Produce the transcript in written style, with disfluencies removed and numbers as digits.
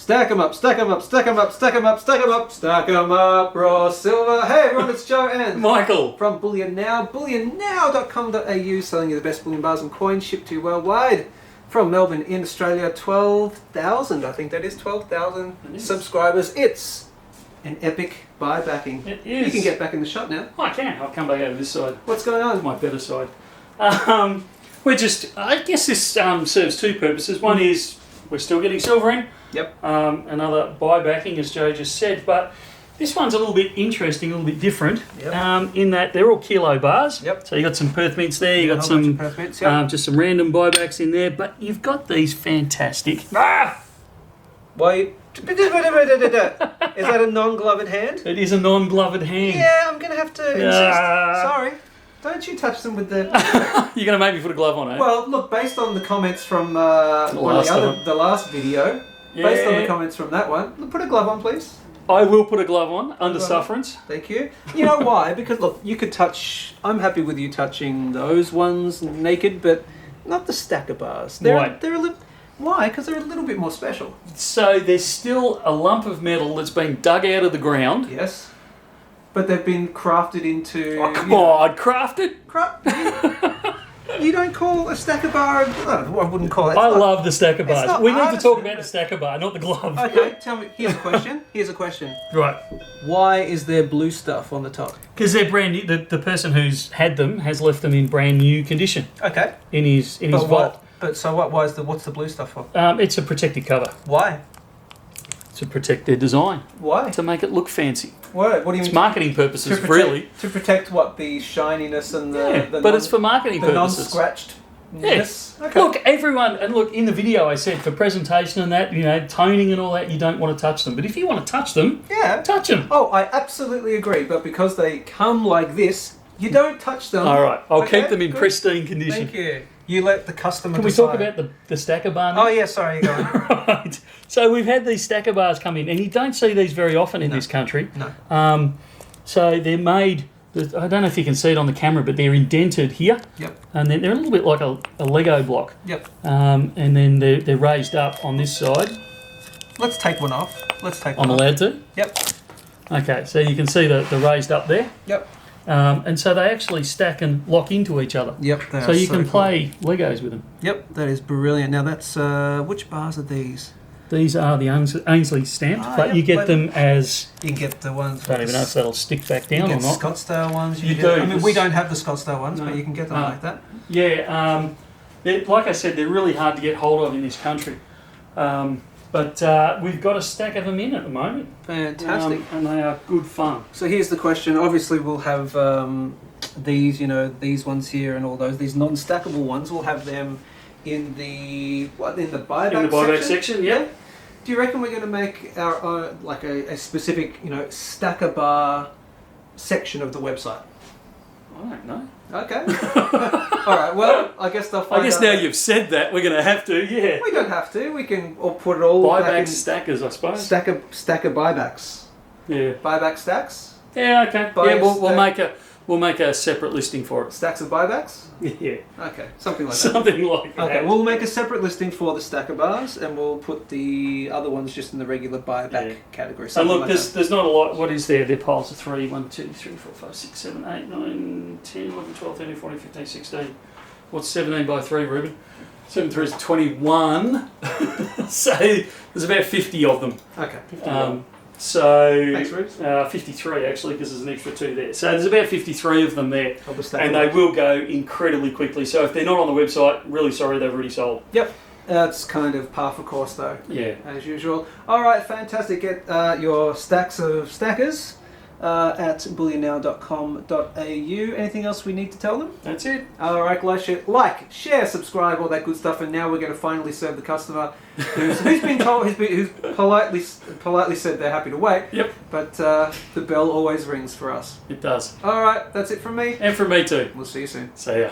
Stack 'em up, stack 'em up, stack 'em up, stack 'em up, stack 'em up, stack 'em up, raw silver. Hey everyone, it's Joe and Michael from Bullion Now, bullionnow.com.au, selling you the best bullion bars and coins shipped to you worldwide. From Melbourne in Australia, 12,000, I think that is 12,000 subscribers. It's an epic buy backing. It is. You can get back in the shop now. I can. I'll come back over this side. What's going on? My better side. We're just. I guess this serves two purposes. One is we're still getting silver in. Yep. Another buy backing, as Joe just said, but this one's a little bit interesting, a little bit different. Yep. In that they're all kilo bars. Yep. So you got some Perth mints there. You got a whole some bunch of Perth mints, yep. just some random buybacks in there, but you've got these fantastic. Why? Is that a non-gloved hand? It is a non-gloved hand. Yeah, I'm going to have to insist. Sorry. Don't you touch them with the... You're going to make me put a glove on, eh? Well, look, based on the comments from the last video, based on the comments from that one, put a glove on, please. I will put a glove on, under sufferance. Thank you. You know why? Because, look, you could touch... I'm happy with you touching those ones naked, but not the stacker bars. Why? They're a little... Why? Because they're a little bit more special. So there's still a lump of metal that's been dug out of the ground. Yes. But they've been crafted into... Oh, come on, crafted? You don't call a stacker bar... I wouldn't call it... I love the stacker bars. We need to talk artisan. about the stacker bar, not the glove. Okay, tell me... Here's a question. Right. Why is there blue stuff on the top? Because they're brand new. The person who's had them has left them in brand new condition. Okay. In his vault. But so what? What's the blue stuff for? It's a protective cover. Why? To protect their design. Why? To make it look fancy. What do you mean? It's marketing purposes, really. To protect what? The shininess and the but it's for marketing purposes. Non-scratched. Yes. Okay. Look, everyone, and look, in the video I said for presentation and that, toning and all that, you don't want to touch them. But if you want to touch them, touch them. Oh, I absolutely agree. But because they come like this, you don't touch them. All right, I'll keep them in pristine condition. Thank you. You let the customer Can we decide. talk about the stacker bar now? Oh, yeah, sorry, you're going. Right. So we've had these stacker bars come in, and you don't see these very often in this country. No. So they're made, I don't know if you can see it on the camera, but they're indented here. Yep. And they're a little bit like a Lego block. Yep. And then they're raised up on this side. Let's take one off. I'm allowed to? Yep. Okay, so you can see the raised up there. Yep. And so they actually stack and lock into each other. Yep. So you can play Legos with them. Yep, that is brilliant. Now that's which bars are these? These are the Ainsley stamped, but you get them as... You can get the ones... I don't even know if that'll stick back down or not. Scottsdale ones. You do. I mean, we don't have the Scottsdale ones, but you can get them like that. Yeah, like I said, they're really hard to get hold of in this country. But we've got a stack of them in at the moment. Fantastic. And they are good fun. So here's the question. Obviously, we'll have these, these ones here and all those. These non-stackable ones, we'll have them in the buyback section. Yeah. Do you reckon we're going to make our own, like a specific, stacker bar section of the website? I don't know. Okay. All right. Well, I guess they'll find out. I guess now you've said that, we're going to have to. Yeah. We don't have to. We can all put it all buyback back in stackers, I suppose. Stacker buybacks. Yeah. Buyback stacks. Yeah. Okay. We'll make a separate listing for it. Stacks of buybacks? Yeah. Okay, something like that. Something like that. Okay, we'll make a separate listing for the stacker bars, and we'll put the other ones just in the regular buyback category. And look, there's not a lot. What is there? They're piles of 3, 1, 2, 3, 4, 5, 6, 7, 8, 9, 10, 11, 12, 13, 14, 15, 16. What's 17 by 3, Ruben? 7 3 is 21. So there's about 50 of them. Okay. 50 Thanks, 53 actually, because there's an extra 2 there. So there's about 53 of them there, and they works. will go incredibly quickly. So if they're not on the website, really sorry, they've already sold. Yep, that's kind of par for course though. Yeah, as usual. All right, fantastic. Get your stacks of stackers at bullionnow.com.au. Anything else we need to tell them? That's it. All right, like, share, subscribe, all that good stuff. And now we're going to finally serve the customer who's politely said they're happy to wait. Yep. But the bell always rings for us. It does. All right, that's it from me. And from me too. We'll see you soon. See ya.